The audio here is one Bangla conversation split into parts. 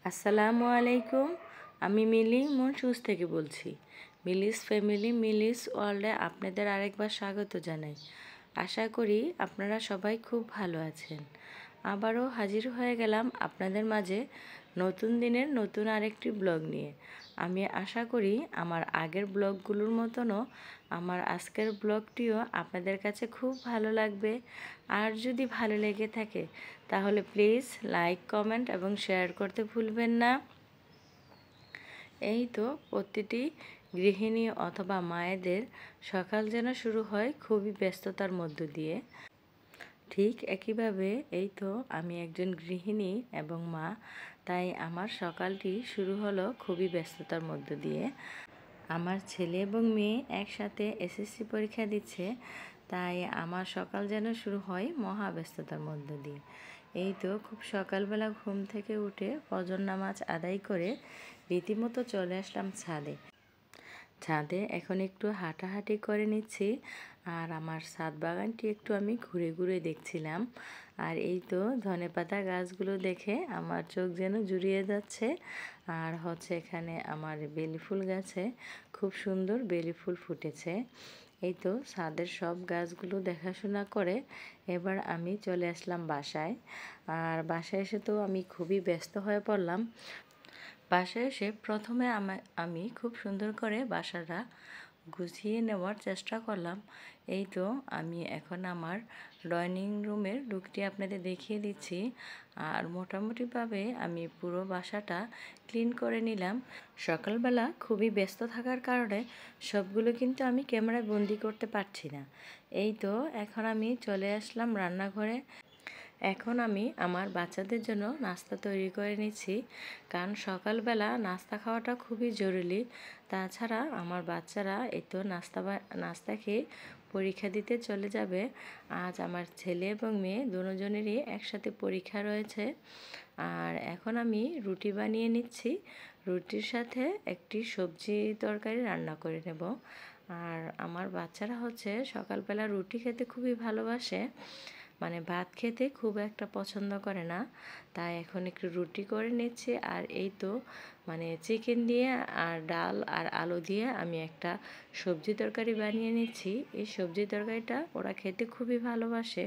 আসসালামু আলাইকুম। আমি মিলি মনসুস থেকে বলছি। মিলিস ফ্যামিলি মিলিস ওয়ার্ল্ডে আপনাদের আরেকবার স্বাগত জানাই। আশা করি আপনারা সবাই খুব ভালো আছেন। আবারও হাজির হয়ে গেলাম আপনাদের মাঝে নতুন দিনের নতুন আরেকটি ব্লগ নিয়ে। আমি আশা করি আমার আগের ব্লগগুলোর মতনও আমার আজকের ব্লগটিও আপনাদের কাছে খুব ভালো লাগবে। আর যদি ভালো লেগে থাকে তাহলে প্লিজ লাইক, কমেন্ট এবং শেয়ার করতে ভুলবেন না। এই তো প্রতিটি গৃহিণী অথবা মায়েদের সকাল যেন শুরু হয় খুবই ব্যস্ততার মধ্য দিয়ে। ঠিক একইভাবে এই তো আমি একজন গৃহিণী এবং মা, তাই আমার সকালটি শুরু হলো খুবই ব্যস্ততার মধ্য দিয়ে। আমার ছেলে এবং মেয়ে একসাথে এসএসসি পরীক্ষা দিচ্ছে, তাই আমার সকাল যেন শুরু হয় মহা ব্যস্ততার মধ্য দিয়ে। এই তো খুব সকালবেলা ঘুম থেকে উঠে ফজর নামাজ আদায় করে রীতিমতো চলে আসলাম ছাদে এখন একটু হাঁটাহাঁটি করে নিচ্ছি। আর আমার ছাদ বাগানটি একটু আমি ঘুরে ঘুরে দেখছিলাম। আর এই তো ধনেপাতা গাছগুলো দেখে আমার চোখ যেন জুড়িয়ে যাচ্ছে। আর হচ্ছে এখানে আমার বেলি ফুল গাছে খুব সুন্দর বেলি ফুল ফুটেছে। এই তো ছাদের সব গাছগুলো দেখাশোনা করে এবার আমি চলে আসলাম বাসায়। আর বাসায় এসে তো আমি খুবই ব্যস্ত হয়ে পড়লাম। বাসায় এসে প্রথমে আমি খুব সুন্দর করে বাসাটা গুছিয়ে নেওয়ার চেষ্টা করলাম। এই তো আমি এখন আমার ডাইনিং রুমের লুকটি আপনাদের দেখিয়ে দিচ্ছি। আর মোটামুটিভাবে আমি পুরো বাসাটা ক্লিন করে নিলাম। সকালবেলা খুবই ব্যস্ত থাকার কারণে সবগুলো কিন্তু আমি ক্যামেরায় বন্দি করতে পারছি না। এই তো এখন আমি চলে আসলাম রান্নাঘরে। এখন আমি আমার বাচ্চাদের জন্য নাস্তা তৈরি করে নিচ্ছি, কারণ সকালবেলা নাস্তা খাওয়াটা খুবই জরুরি। তাছাড়া আমার বাচ্চারা এই তো নাস্তা খেয়ে পরীক্ষা দিতে চলে যাবে। আজ আমার ছেলে এবং মেয়ে দুজনেরই একসাথে পরীক্ষা রয়েছে। আর এখন আমি রুটি বানিয়ে নিচ্ছি। রুটির সাথে একটি সবজি তরকারি রান্না করে নেব। আর আমার বাচ্চারা হচ্ছে সকালবেলা রুটি খেতে খুবই ভালোবাসে, মানে ভাত খেতে খুব একটা পছন্দ করে না। তাই এখন একটু রুটি করে নিচ্ছি। আর এই তো মানে চিকেন দিয়ে আর ডাল আর আলু দিয়ে আমি একটা সবজি তরকারি বানিয়ে নিচ্ছি। এই সবজি তরকারিটা ওরা খেতে খুবই ভালোবাসে।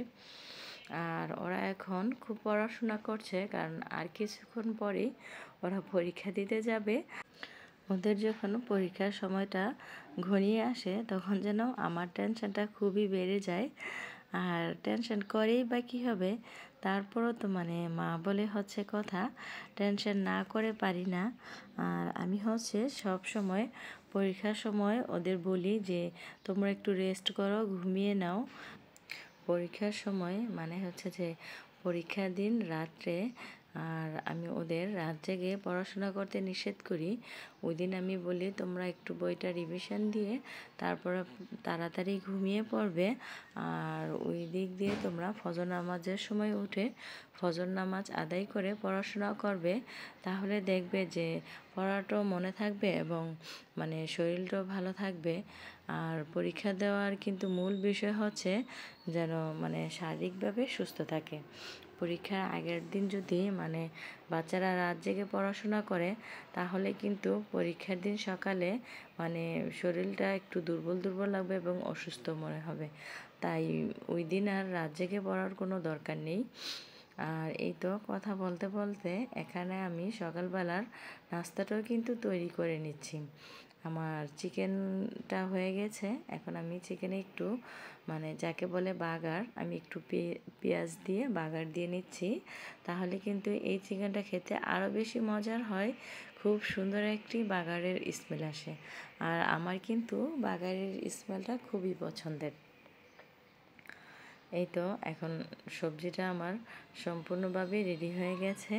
আর ওরা এখন খুব পড়াশোনা করছে, কারণ আর কিছুক্ষণ পরেই ওরা পরীক্ষা দিতে যাবে। ওদের যখন পরীক্ষার সময়টা ঘনিয়ে আসে তখন যেন আমার টেনশনটা খুবই বেড়ে যায়। আর টেনশন করেই বা কী হবে, তারপরও তো মানে মা বলে হচ্ছে কথা, টেনশন না করে পারি না। আর আমি হচ্ছে সব সময় পরীক্ষার সময় ওদের বলি যে তোমরা একটু রেস্ট করো, ঘুমিয়ে নাও। পরীক্ষার সময় মানে হচ্ছে যে পরীক্ষার দিন রাত্রে আর আমি ওদের রাত জেগে পড়াশোনা করতে নিষেধ করি। ওই দিন আমি বলি তোমরা একটু বইটা রিভিশন দিয়ে তারপর তাড়াতাড়ি ঘুমিয়ে পড়বে। আর ওই দিক দিয়ে তোমরা ফজর নামাজের সময় উঠে ফজর নামাজ আদায় করে পড়াশোনা করবে, তাহলে দেখবে যে পড়াটাও মনে থাকবে এবং মানে শরীরটাও ভালো থাকবে। আর পরীক্ষা দেওয়ার কিন্তু মূল বিষয় হচ্ছে যেন মানে শারীরিকভাবে সুস্থ থাকে। পরীক্ষার আগের দিন যদি মানে বাচ্চারা রাত জেগে পড়াশোনা করে তাহলে কিন্তু পরীক্ষার দিন সকালে মানে শরীরটা একটু দুর্বল দুর্বল লাগবে এবং অসুস্থ মনে হবে। তাই ওই দিন আর রাত জেগে পড়ার কোনো দরকার নেই। আর এই তো কথা বলতে বলতে এখানে আমি সকালবেলার নাস্তাটাও কিন্তু তৈরি করে নিচ্ছি। আমার চিকেনটা হয়ে গেছে, এখন আমি চিকেনে একটু মানে যাকে বলে বাগার, আমি একটু পেঁয়াজ দিয়ে বাগার দিয়ে নিচ্ছি। তাহলে কিন্তু এই চিকেনটা খেতে আরও বেশি মজার হয়। খুব সুন্দর একটি বাগারের স্মেল আসে। আর আমার কিন্তু বাগারের স্মেলটা খুবই পছন্দের। এই তো এখন সবজিটা আমার সম্পূর্ণভাবে রেডি হয়ে গেছে।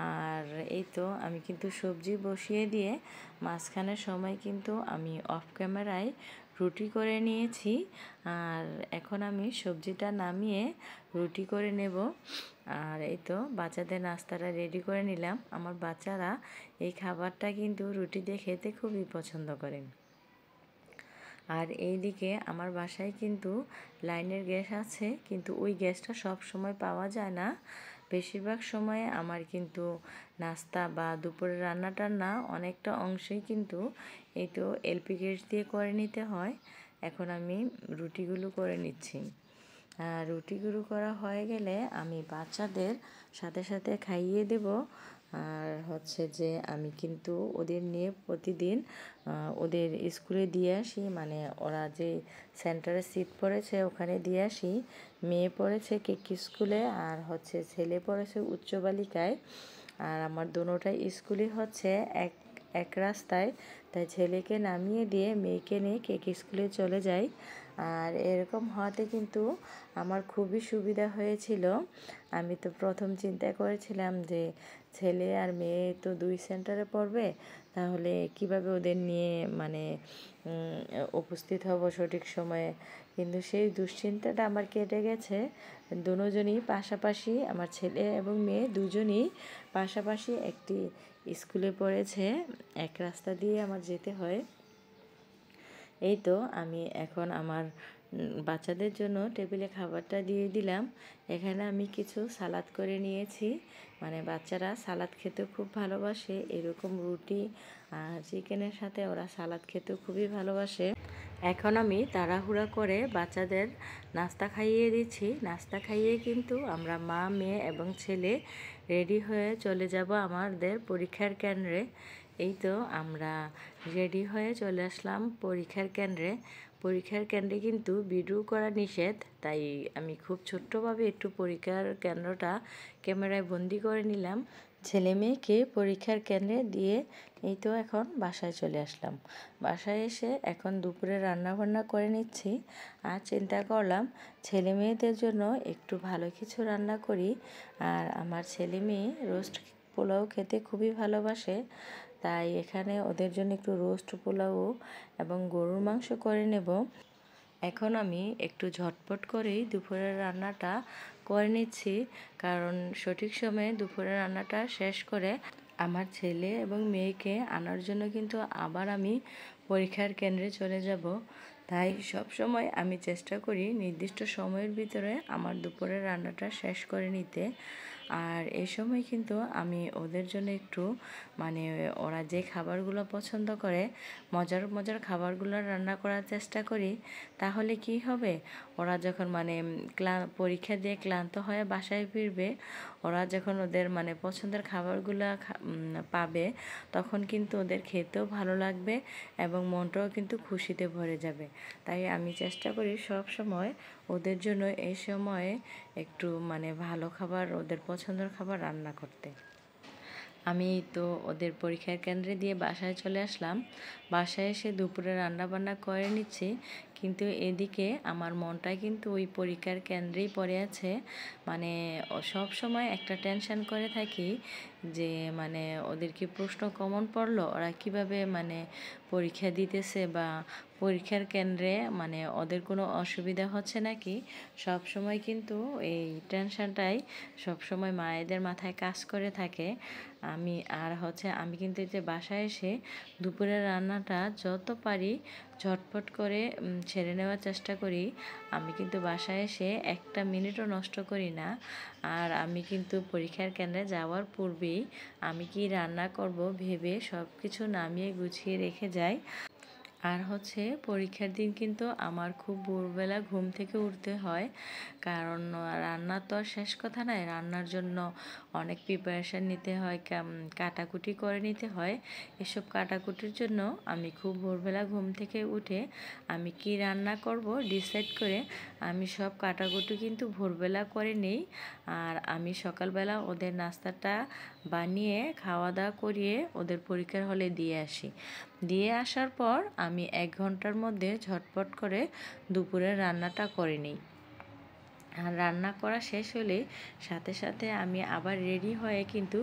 আর এই তো আমি কিন্তু সবজি বসিয়ে দিয়ে মাঝখানের সময় কিন্তু আমি অফ ক্যামেরায় রুটি করে নিয়েছি। আর এখন আমি সবজিটা নামিয়ে রুটি করে নেব। আর এই তো বাচ্চাদের নাস্তাটা রেডি করে নিলাম। আমার বাচ্চারা এই খাবারটা কিন্তু রুটি দিয়ে খেতে খুবই পছন্দ করেন। আর এই দিকে আমার বাসায় কিন্তু লাইনের গ্যাস আছে, কিন্তু ওই গ্যাসটা সব সময় পাওয়া যায় না। বেশিরভাগ সময়ে আমার কিন্তু নাস্তা বা দুপুরের রান্না টান্না অনেকটা অংশই কিন্তু এই তো এলপি গ্যাস দিয়ে করে নিতে হয়। এখন আমি রুটিগুলো করে নিচ্ছি। রুটিগুলো করা হয়ে গেলে আমি বাচ্চাদের সাথে সাথে খাইয়ে দেব। আর হচ্ছে যে আমি কিন্তু ওদের নিয়ে প্রতিদিন ওদের স্কুলে দিয়ে আসি, মানে ওরা যে সেন্টারে সিট পড়েছে ওখানে দিয়ে আসি। মেয়ে পড়েছে কেকি স্কুলে, আর হচ্ছে ছেলে পড়েছে উচ্চ বালিকায়। আর আমার দোনোটাই স্কুলই হচ্ছে এক এক রাস্তায়, তাই ছেলেকে নামিয়ে দিয়ে মেয়েকে নিয়ে কেকি স্কুলে চলে যাই। আর এরকম হওয়াতে কিন্তু আমার খুবই সুবিধা হয়েছিল। আমি তো প্রথম চিন্তা করেছিলাম যে ছেলে আর মেয়ে তো দুই সেন্টারে পড়বে, তাহলে কিভাবে ওদের নিয়ে মানে উপস্থিত হব সঠিক সময়ে। কিন্তু সেই দুশ্চিন্তাটা আমার কেটে গেছে। দুজনই পাশাপাশি, আমার ছেলে এবং মেয়ে দুজনই পাশাপাশি একটি স্কুলে পড়েছে, এক রাস্তা দিয়ে আমার যেতে হয়। এই তো আমি এখন আমার বাচ্চাদের জন্য টেবিলে খাবারটা দিয়ে দিলাম। এখানে আমি কিছু সালাদ করে নিয়েছি, মানে বাচ্চারা সালাদ খেতে খুব ভালোবাসে। এরকম রুটি আর চিকেনের সাথে ওরা সালাদ খেতে খুবই ভালোবাসে। এখন আমি তাড়াহুড়া করে বাচ্চাদের নাস্তা খাইয়ে দিচ্ছি। নাস্তা খাইয়ে কিন্তু আমরা মা, মেয়ে এবং ছেলে রেডি হয়ে চলে যাব আমাদের পরীক্ষার কেন্দ্রে। এই তো আমরা রেডি হয়ে চলে আসলাম পরীক্ষার কেন্দ্রে। পরীক্ষার কেন্দ্রে কিন্তু ভিডিও করা নিষেধ, তাই আমি খুব ছোট্টভাবে একটু পরীক্ষার কেন্দ্রটা ক্যামেরায় বন্দি করে নিলাম। ছেলে মেয়েকে পরীক্ষার কেন্দ্রে দিয়ে এই তো এখন বাসায় চলে আসলাম। বাসায় এসে এখন দুপুরে রান্নাবান্না করে নিচ্ছি। আর চিন্তা করলাম ছেলে মেয়েদের জন্য একটু ভালো কিছু রান্না করি। আর আমার ছেলে মেয়ে রোস্ট পোলাও খেতে খুবই ভালোবাসে, তাই এখানে ওদের জন্য একটু রোস্ট পোলাও এবং গরুর মাংস করে নেব। এখন আমি একটু ঝটপট করেই দুপুরের রান্নাটা করে নিচ্ছি, কারণ সঠিক সময়ে দুপুরের রান্নাটা শেষ করে আমার ছেলে এবং মেয়েকে আনার জন্য কিন্তু আবার আমি পরীক্ষার কেন্দ্রে চলে যাব। তাই সব সময় আমি চেষ্টা করি নির্দিষ্ট সময়ের ভিতরে আমার দুপুরের রান্নাটা শেষ করে নিতে। আর এই সময় কিন্তু আমি ওদের জন্য একটু মানে ওরা যে খাবারগুলো পছন্দ করে মজার মজার খাবারগুলো রান্না করার চেষ্টা করি। তাহলে কি হবে, ওরা যখন মানে পরীক্ষা দিয়ে ক্লান্ত হয়ে বাসায় ফিরবে, ওরা যখন ওদের মানে পছন্দের খাবারগুলো পাবে, তখন কিন্তু ওদের খেতেও ভালো লাগবে এবং মনটাও কিন্তু খুশিতে ভরে যাবে। তাই আমি চেষ্টা করি সব সময় ওদের জন্য এই সময়ে একটু মানে ভালো খাবার, ওদের পছন্দের খাবার রান্না করতে। আমি তো ওদের পরীক্ষার কেন্দ্রে দিয়ে বাসায় চলে আসলাম। বাসায় এসে দুপুরে রান্নাবান্না করে নিচ্ছি, কিন্তু এদিকে আমার মনটা কিন্তু ওই পরীক্ষার কেন্দ্রেই পড়ে আছে। মানে সব সময় একটা টেনশন করে থাকি যে মানে ওদের কি প্রশ্ন কমন পড়লো, ওরা কিভাবে মানে পরীক্ষা দিতেছে, বা পরীক্ষার কেন্দ্রে মানে ওদের কোনো অসুবিধা হচ্ছে নাকি। সব সময় কিন্তু এই টেনশনটাই সব সময় মায়েদের মাথায় কাজ করে থাকে। আমি কিন্তু এই যে বাসায় এসে দুপুরের রান্নাটা যত পারি ঝটপট করে ছেড়ে নেওয়ার চেষ্টা করি। আমি কিন্তু বাসায় এসে একটা মিনিটও নষ্ট করি না। আর আমি কিন্তু পরীক্ষার কেন্দ্রে যাওয়ার পূর্বেই আমি কি রান্না করব ভেবে সব কিছু নামিয়ে গুছিয়ে রেখে যাই। আর হচ্ছে পরীক্ষার দিন কিন্তু আমার খুব ভোরবেলা ঘুম থেকে উঠতে হয়, কারণ রান্না তো আর শেষ কথা নয়, রান্নার জন্য অনেক প্রিপারেশান নিতে হয়, কাটাকুটি করে নিতে হয়। এসব কাটাকুটির জন্য আমি খুব ভোরবেলা ঘুম থেকে উঠে আমি কি রান্না করব ডিসাইড করে আমি সব কাটাকুটি কিন্তু ভোরবেলা করে নেই। আর আমি সকালবেলা ওদের নাস্তাটা বানিয়ে খাওয়া দাওয়া করিয়ে ওদের পরীক্ষার হলে দিয়ে আসি। দিয়ে আসার পর আমি 1 ঘন্টার মধ্যে ঝটপট করে দুপুরের রান্নাটা করে নিই। আর রান্না করা শেষ হলে সাথে সাথে আমি আবার রেডি হয়ে কিন্তু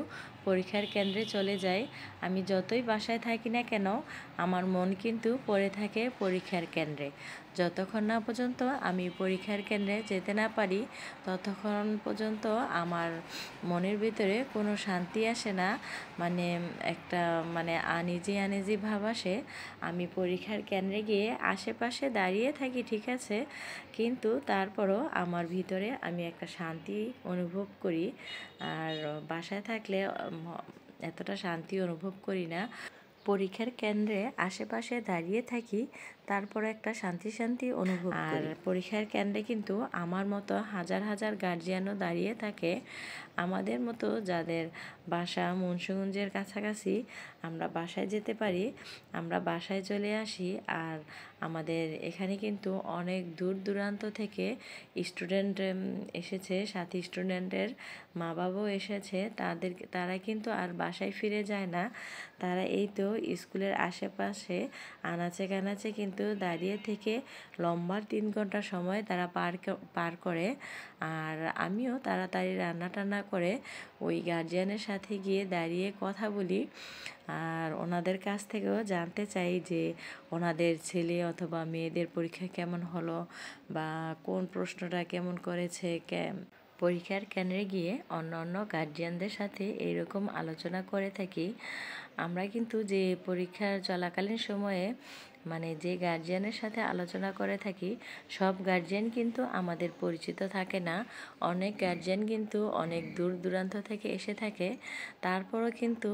পরীক্ষার কেন্দ্রে চলে যাই। আমি যতই বাসায় থাকি না কেন, আমার মন কিন্তু পড়ে থাকে পরীক্ষার কেন্দ্রে। যতক্ষণ না পর্যন্ত আমি পরীক্ষার কেন্দ্রে যেতে না পারি, ততক্ষণ পর্যন্ত আমার মনের ভিতরে কোনো শান্তি আসে না। মানে একটা আনইজি আনইজি ভাব আসে। আমি পরীক্ষার কেন্দ্রে গিয়ে আশেপাশে দাঁড়িয়ে থাকি, ঠিক আছে, কিন্তু তারপরও আমার ভিতরে আমি একটা শান্তি অনুভব করি। আর বাসায় থাকলে এতটা শান্তি অনুভব করি না। পরীক্ষার কেন্দ্রে আশেপাশে দাঁড়িয়ে থাকি, তারপর একটা শান্তি শান্তি অনুভব করি। আর পরীক্ষার কেন্দ্রে কিন্তু আমার মতো হাজার হাজার গার্জিয়ানও দাঁড়িয়ে থাকে। আমাদের মতো যাদের বাসা মুন্সিগঞ্জের কাছাকাছি, আমরা বাসায় যেতে পারি, আমরা বাসায় চলে আসি। আর আমাদের এখানে কিন্তু অনেক দূর দূরান্ত থেকে স্টুডেন্ট এসেছে, সাথী স্টুডেন্টের মা বাবাও এসেছে। তারা কিন্তু আর বাসায় ফিরে যায় না। তারা এই তো স্কুলের আশেপাশে আনাচে কানাচে কিন্তু দাঁড়িয়ে থেকে লম্বা 3 ঘন্টা সময় তারা পার করে। আর আমিও তাড়াতাড়ি রান্না টান্না করে ওই গার্জিয়ানের সাথে গিয়ে দাঁড়িয়ে কথা বলি। আর ওনাদের কাছ থেকেও জানতে চাই যে ওনাদের ছেলে অথবা মেয়েদের পরীক্ষা কেমন হলো, বা কোন প্রশ্নটা কেমন করেছে। পরীক্ষার কেন্দ্রে গিয়ে অন্য অন্য গার্জিয়ানদের সাথে এইরকম আলোচনা করে থাকি। আমরা কিন্তু যে পরীক্ষার চলাকালীন সময়ে যে গার্জিয়ানের সাথে আলোচনা করে থাকি, সব গার্জিয়ান কিন্তু আমাদের পরিচিত থাকে না। অনেক গার্জিয়ান কিন্তু অনেক দূর দূরান্ত থেকে এসে থাকে। তারপরও কিন্তু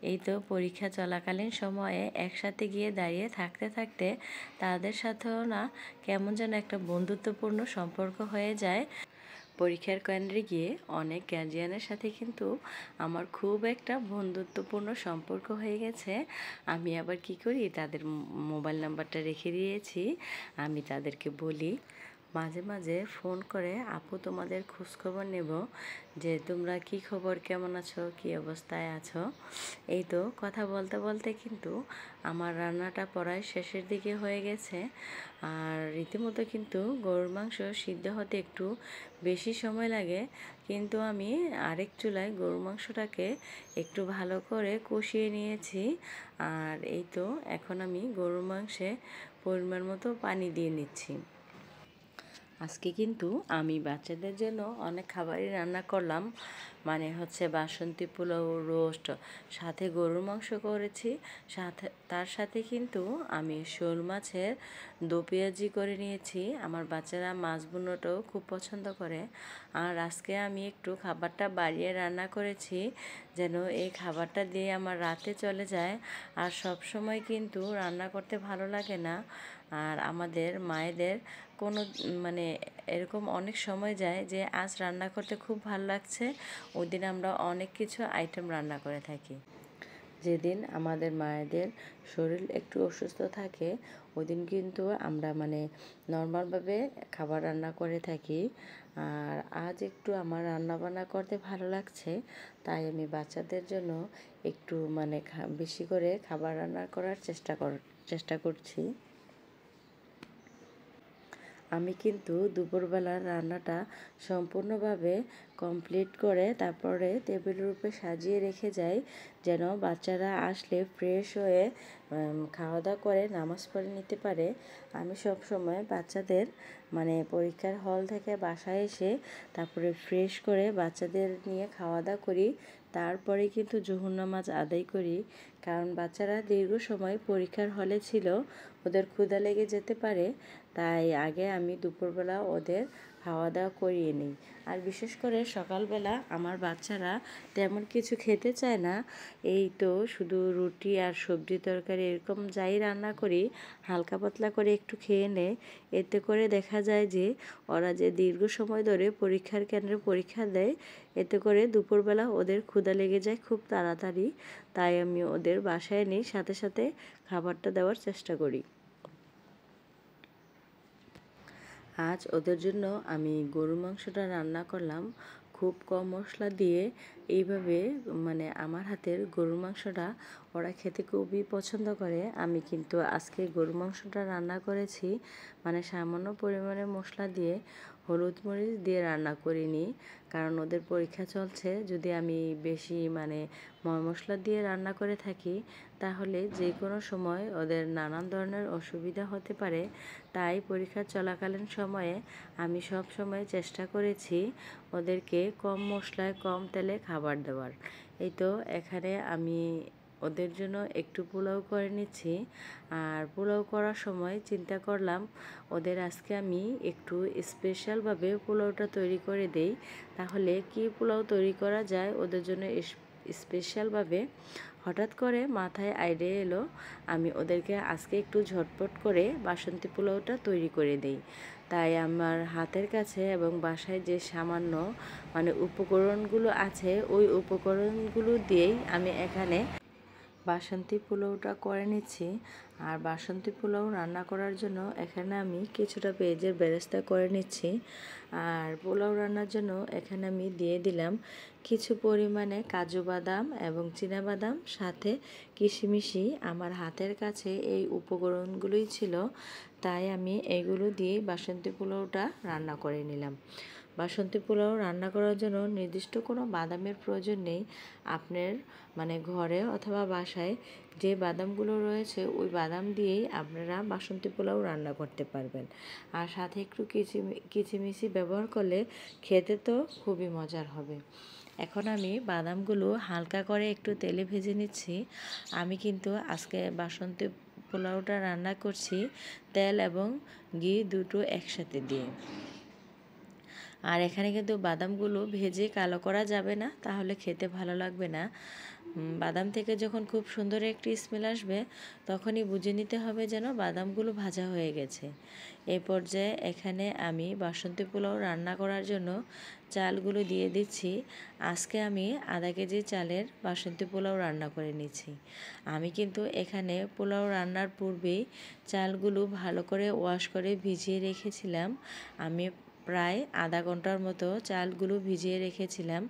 এই তো পরীক্ষা চলাকালীন সময়ে একসাথে গিয়ে দাঁড়িয়ে থাকতে থাকতে তাদের সাথেও না কেমন যেন একটা বন্ধুত্বপূর্ণ সম্পর্ক হয়ে যায়। পরীক্ষার কেন্দ্রে গিয়ে অনেক গার্জিয়ানের সাথে কিন্তু আমার খুব একটা বন্ধুত্বপূর্ণ সম্পর্ক হয়ে গেছে। আমি আবার কি করি, তাদের মোবাইল নাম্বারটা রেখে দিয়েছি। আমি তাদেরকে বলি মাঝে মাঝে ফোন করে, আপু তোমাদের খোঁজখবর নেব যে তোমরা কি খবর, কেমন আছো, কি অবস্থায় আছো। এই তো কথা বলতে বলতে কিন্তু আমার রান্নাটা প্রায় শেষের দিকে হয়ে গেছে। আর রীতিমতো কিন্তু গরুর মাংস সিদ্ধ হতে একটু বেশি সময় লাগে, কিন্তু আমি আরেক চুলায় গরুর মাংসটাকে একটু ভালো করে কষিয়ে নিয়েছি। আর এই তো এখন আমি গরুর মাংসে পরিমাণ মতো পানি দিয়ে নিচ্ছি। আজকে কিন্তু আমি বাচ্চাদের জন্য অনেক খাবারই রান্না করলাম। বাসন্তী পোলাও, রোস্ট, সাথে গরুর মাংস করেছি। তার সাথে কিন্তু আমি শোল মাছের দো পেঁয়াজি করে নিয়েছি। আমার বাচ্চারা মাছ ভুনাটাও খুব পছন্দ করে। আর আজকে আমি একটু খাবারটা বাড়িয়ে রান্না করেছি, যেন এই খাবারটা দিয়ে আমার রাতে চলে যায়। আর সব সময় কিন্তু রান্না করতে ভালো লাগে না। আর আমাদের মায়েদের কোনো এরকম অনেক সময় যায় যে আজ রান্না করতে খুব ভালো লাগছে, ওই দিন আমরা অনেক কিছু আইটেম রান্না করে থাকি। যেদিন আমাদের মায়েদের শরীর একটু অসুস্থ থাকে, ওই দিন কিন্তু আমরা নর্মালভাবে খাবার রান্না করে থাকি। আর আজ একটু আমার রান্না বান্না করতে ভালো লাগছে, তাই আমি বাচ্চাদের জন্য একটু বেশি করে খাবার রান্না করার চেষ্টা করছি। আমি কিন্তু দুপুরবেলার রান্নাটা সম্পূর্ণভাবে কমপ্লিট করে তারপরে টেবিলের উপরে সাজিয়ে রেখে যাই, যেন বাচ্চারা আসলে ফ্রেশ হয়ে খাওয়া দাওয়া করে নামাজ পড়ে নিতে পারে। আমি সব সময় বাচ্চাদের পরীক্ষার হল থেকে বাসায় এসে তারপরে ফ্রেশ করে বাচ্চাদের নিয়ে খাওয়া দাওয়া করি। তারপরে কিন্তু জোহর নামাজ আদায় করি, কারণ বাচ্চারা দীর্ঘ সময় পরীক্ষার হলে ছিল, ওদের ক্ষুধা লেগে যেতে পারে। তাই আগে আমি দুপুরবেলা ওদের খাওয়া দাওয়া করিয়ে নিই। আর বিশেষ করে সকালবেলা আমার বাচ্চারা তেমন কিছু খেতে চায় না। এই তো শুধু রুটি আর সবজি তরকারি এরকম যাই রান্না করি, হালকা পাতলা করে একটু খেয়ে নেয়। এতে করে দেখা যায় যে ওরা যে দীর্ঘ সময় ধরে পরীক্ষার কেন্দ্রে পরীক্ষা দেয়, এতে করে দুপুরবেলা ওদের ক্ষুধা লেগে যায় খুব তাড়াতাড়ি। তাই আমি ওদের বাসায় নিয়ে সাথে সাথে খাবারটা দেওয়ার চেষ্টা করি। আজ ওদের জন্য আমি গরুর মাংসটা রান্না করলাম খুব কম মশলা দিয়ে। এইভাবে আমার হাতের গরুর মাংসটা ওরা খেতে খুবই পছন্দ করে। আমি কিন্তু আজকে গরুর মাংসটা রান্না করেছি সামান্য পরিমাণে মশলা দিয়ে। হলুদ মরিচ দিয়ে রান্না করিনি, কারণ ওদের পরীক্ষা চলছে। যদি আমি বেশি ময় মশলা দিয়ে রান্না করে থাকি তাহলে যে কোনো সময় ওদের নানান ধরনের অসুবিধা হতে পারে। তাই পরীক্ষা চলাকালীন সময়ে আমি সব সময় চেষ্টা করেছি ওদেরকে কম মশলায় কম তেলে খাবার দেওয়ার। এই তো এখানে আমি ওদের জন্য একটু পোলাও করে নিচ্ছি। আর পোলাও করার সময় চিন্তা করলাম ওদের আজকে আমি একটু স্পেশালভাবে পোলাওটা তৈরি করে দেই। তাহলে কি পোলাও তৈরি করা যায় ওদের জন্য স্পেশালভাবে। হঠাৎ করে মাথায় আইডিয়া এলো আমি ওদেরকে আজকে একটু ঝটপট করে বাসন্তী পোলাওটা তৈরি করে দেই। তাই আমার হাতের কাছে এবং বাসায় যে সামান্য উপকরণগুলো আছে ওই উপকরণগুলো দিয়েই আমি এখানে বাসন্তী পোলাওটা করে নিচ্ছি। আর বাসন্তী পোলাও রান্না করার জন্য এখানে আমি কিছুটা পেঁয়াজের বেরেস্তা করে নিচ্ছি। আর পোলাও রান্নার জন্য এখানে আমি দিয়ে দিলাম কিছু পরিমাণে কাজু বাদাম এবং চীনা বাদাম, সাথে কিশমিশি। আমার হাতের কাছে এই উপকরণগুলোই ছিল, তাই আমি এগুলো দিয়েই বাসন্তী পোলাওটা রান্না করে নিলাম। বাসন্তী পোলাও রান্না করার জন্য নির্দিষ্ট কোনো বাদামের প্রয়োজন নেই। আপনার ঘরে অথবা বাসায় যে বাদামগুলো রয়েছে ওই বাদাম দিয়েই আপনারা বাসন্তী পোলাও রান্না করতে পারবেন। আর সাথে একটু কিচিমিচি ব্যবহার করলে খেতে তো খুবই মজার হবে। এখন আমি বাদামগুলো হালকা করে একটু তেলে ভেজে নিচ্ছি। আমি কিন্তু আজকে বাসন্তী পোলাওটা রান্না করছি তেল এবং ঘি দুটো একসাথে দিয়ে। আর এখানে কিন্তু বাদামগুলো ভেজে কালো করা যাবে না, তাহলে খেতে ভালো লাগবে না। বাদাম থেকে যখন খুব সুন্দর একটি স্মেল আসবে তখনই বুঝে নিতে হবে যেন বাদামগুলো ভাজা হয়ে গেছে। এই পর্যায়ে এখানে আমি বাসন্তী পোলাও রান্না করার জন্য চালগুলো দিয়ে দিচ্ছি। আজকে আমি আধা কেজি চালের বাসন্তী পোলাও রান্না করে নিচ্ছি। আমি কিন্তু এখানে পোলাও রান্নার পূর্বেই চালগুলো ভালো করে ওয়াশ করে ভিজিয়ে রেখেছিলাম। আমি প্রায় আধা ঘন্টার মতো চালগুলো ভিজিয়ে রেখেছিলাম।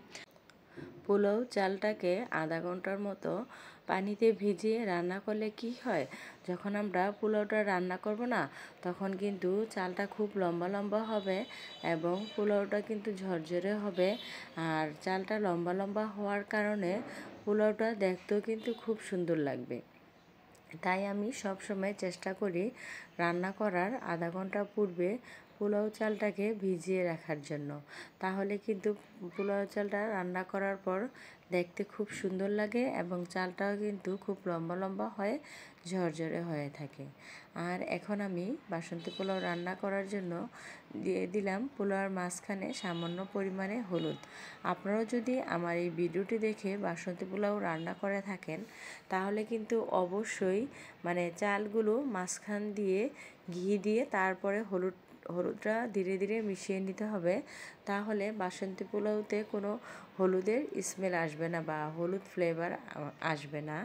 পোলাও চালটাকে আধা ঘন্টার মতো পানিতে ভিজিয়ে রান্না করলে কি হয়, যখন আমরা পোলাওটা রান্না করব না তখন কিন্তু চালটা খুব লম্বা লম্বা হবে এবং পোলাওটা কিন্তু ঝরঝরে হবে। আর চালটা লম্বা লম্বা হওয়ার কারণে পোলাওটা দেখতেও কিন্তু খুব সুন্দর লাগবে। তাই আমি সব সময় চেষ্টা করি রান্না করার আধা ঘন্টা পূর্বে পোলাও চালটাকে ভিজিয়ে রাখার জন্য। তাহলে কিন্তু পোলাও চালটা রান্না করার পর দেখতে খুব সুন্দর লাগে এবং চালটাও কিন্তু খুব লম্বা লম্বা হয়ে ঝরঝরে হয়ে থাকে। আর এখন আমি বাসন্তী পোলাও রান্না করার জন্য দিয়ে দিলাম পোলাওর মাঝখানে সামান্য পরিমাণে হলুদ। আপনারাও যদি আমার এই ভিডিওটি দেখে বাসন্তী পোলাও রান্না করে থাকেন তাহলে কিন্তু অবশ্যই চালগুলো মাঝখান দিয়ে ঘি দিয়ে তারপরে হলুদটা ধীরে ধীরে মিশিয়ে নিতে হবে। তাহলে বাসন্তী পোলাওতে কোনো হলুদের স্মেল আসবে না বা হলুদ ফ্লেভার আসবে না।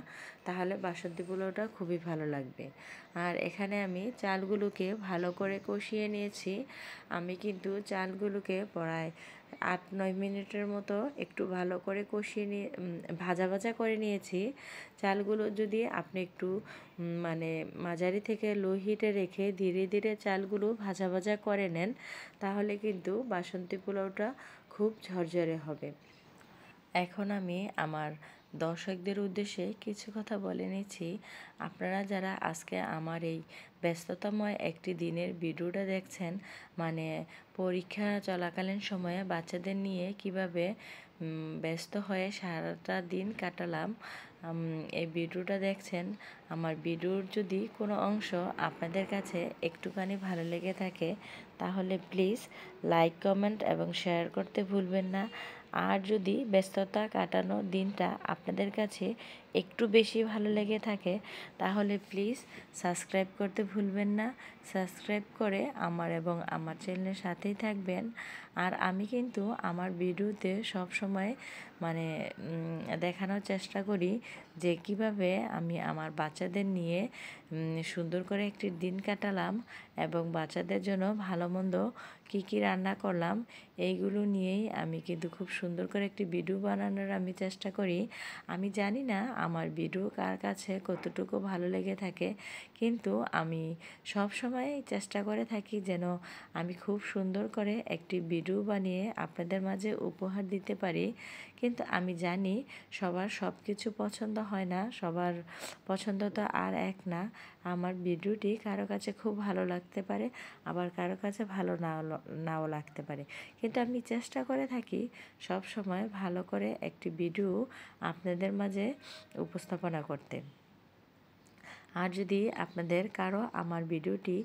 তাহলে বাসন্তী পোলাওটা খুবই ভালো লাগবে। আর এখানে আমি চালগুলোকে ভালো করে কষিয়ে নিয়েছি। আমি কিন্তু চালগুলোকে প্রায় 8-9 মিনিটের মতো একটু ভালো করে কষিয়ে নিয়ে ভাজা ভাজা করে নিয়েছি। চালগুলো যদি আপনি একটু মাঝারি থেকে লো হিটে রেখে ধীরে ধীরে চালগুলো ভাজা ভাজা করে নেন তাহলে কিন্তু বাসন্তী পোলাওটা খুব ঝরঝরে হবে। এখন আমি আমার দর্শকদের উদ্দেশ্যে কিছু কথা বলে নিচ্ছি। আপনারা যারা আজকে আমার এই ব্যস্ততাময় একটি দিনের ভিডিওটা দেখছেন, পরীক্ষা চলাকালীন সময়ে বাচ্চাদের নিয়ে কিভাবে ব্যস্ত হয়ে সারাটা দিন কাটালাম, এই ভিডিওটা দেখছেন। আমার ভিডিওর যদি কোনো অংশ আপনাদের কাছে একটুখানি ভালো লেগে থাকে তাহলে প্লিজ লাইক, কমেন্ট এবং শেয়ার করতে ভুলবেন না। আর যদি ব্যস্ততা কাটানো দিনটা আপনাদের কাছে একটু বেশি ভালো লেগে থাকে তাহলে প্লিজ সাবস্ক্রাইব করতে ভুলবেন না। সাবস্ক্রাইব করে আমার এবং আমার চ্যানেলের সাথেই থাকবেন। আর আমি কিন্তু আমার ভিডিওতে সব সময় দেখানোর চেষ্টা করি যে কিভাবে আমি আমার বাচ্চাদের নিয়ে সুন্দর করে একটি দিন কাটালাম এবং বাচ্চাদের জন্য ভালো মন্দ কী রান্না করলাম এইগুলো নিয়েই আমি কিন্তু খুব সুন্দর করে একটি ভিডিও বানানোর আমি চেষ্টা করি। আমি জানি না আমার ভিডিও কার কাছে কতটুকু ভালো লেগে থাকে, কিন্তু আমি সব সময় চেষ্টা করে থাকি যেন আমি খুব সুন্দর করে একটি ভিডিও বানিয়ে আপনাদের মাঝে উপহার দিতে পারি। কিন্তু আমি জানি সবার সব কিছু পছন্দ হয় না, সবার পছন্দ তো আর এক না। আমার ভিডিওটি কারো কাছে খুব ভালো লাগতে পারে, আবার কারো কাছে ভালো নাও লাগতে পারে, কিন্তু আমি চেষ্টা করে থাকি সব সময় ভালো করে একটি ভিডিও আপনাদের মাঝে উপস্থাপনা করতে। আর যদি আপনাদের কারো আমার ভিডিওটি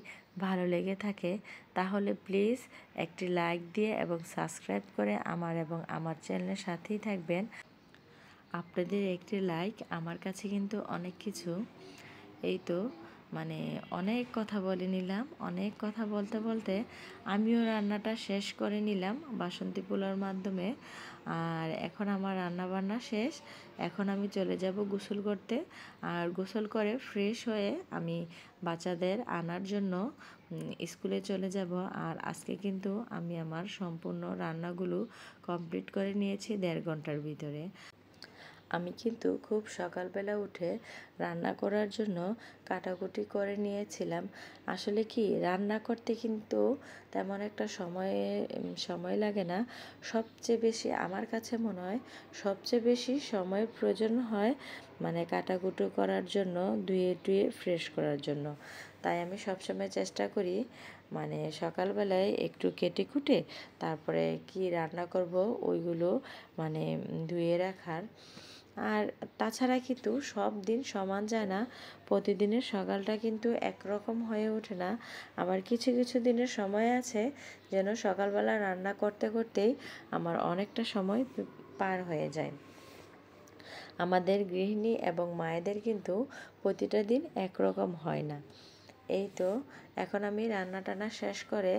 ভালো লেগে থাকে তাহলে প্লিজ একটি লাইক দিয়ে এবং সাবস্ক্রাইব করে আমার চ্যানেলের সাথেই থাকবেন। আপনাদের একটি লাইক আমার কাছে কিন্তু অনেক কিছু। এই তো অনেক কথা বলে নিলাম, অনেক কথা বলতে বলতে আমিও রান্নাটা শেষ করে নিলাম বাসন্তী পোলাওর মাধ্যমে। আর এখন আমার রান্না বান্না শেষ, এখন আমি চলে যাব গোসল করতে। আর গোসল করে ফ্রেশ হয়ে আমি বাচ্চাদের আনার জন্য স্কুলে চলে যাব। আর আজকে কিন্তু আমি আমার সম্পূর্ণ রান্নাগুলো কমপ্লিট করে নিয়েছি 1.5 ঘন্টার ভিতরে। আমি কিন্তু খুব সকালবেলা উঠে রান্না করার জন্য কাটাকুটি করে নিয়েছিলাম। আসলে কি, রান্না করতে কিন্তু তেমন একটা সময় লাগে না। সবচেয়ে বেশি আমার কাছে মনে হয় সবচেয়ে বেশি সময়ের প্রয়োজন হয় কাটাকুটি করার জন্য, ধুয়ে টুয়ে ফ্রেশ করার জন্য। তাই আমি সবসময় চেষ্টা করি সকালবেলায় একটু কেটে কুটে তারপরে কি রান্না করব ওইগুলো ধুয়ে রাখার। আর তাছাড়া কিন্তু সব দিন সমান যায় না, প্রতিদিনের সকালটা কিন্তু একরকম হয়ে ওঠে না। আবার কিছু কিছু দিনের সময় আছে যেন সকালবেলা রান্না করতে করতেই আমার অনেকটা সময় পার হয়ে যায়। আমাদের গৃহিণী এবং মায়েদের কিন্তু প্রতিটা দিন একরকম হয় না। এই তো এখন আমি রান্না টান্না শেষ করে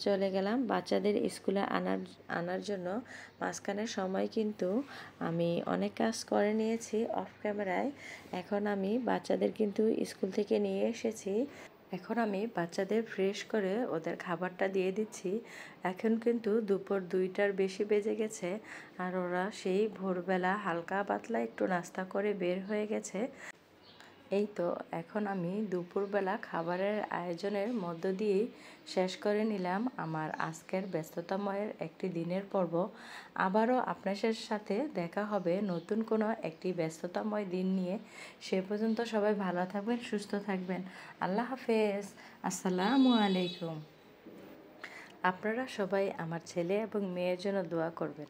চলে গেলাম বাচ্চাদের স্কুলে আনার জন্য। মাঝখানের সময় কিন্তু আমি অনেক কাজ করে নিয়েছি অফ ক্যামেরায়। এখন আমি বাচ্চাদের কিন্তু স্কুল থেকে নিয়ে এসেছি। এখন আমি বাচ্চাদের ফ্রেশ করে ওদের খাবারটা দিয়ে দিচ্ছি। এখন কিন্তু দুপুর 2টার বেশি বেজে গেছে। আর ওরা সেই ভোরবেলা হালকা পাতলা একটু নাস্তা করে বের হয়ে গেছে। এই তো এখন আমি দুপুরবেলা খাবারের আয়োজনের মধ্য দিয়েই শেষ করে নিলাম আমার আজকের ব্যস্ততাময়ের একটি দিনের পর্ব। আবারও আপনাদের সাথে দেখা হবে নতুন কোনো একটি ব্যস্ততাময় দিন নিয়ে। সে পর্যন্ত সবাই ভালো থাকবেন, সুস্থ থাকবেন। আল্লাহ হাফেজ, আসসালামু আলাইকুম। আপনারা সবাই আমার ছেলে এবং মেয়ের জন্য দোয়া করবেন।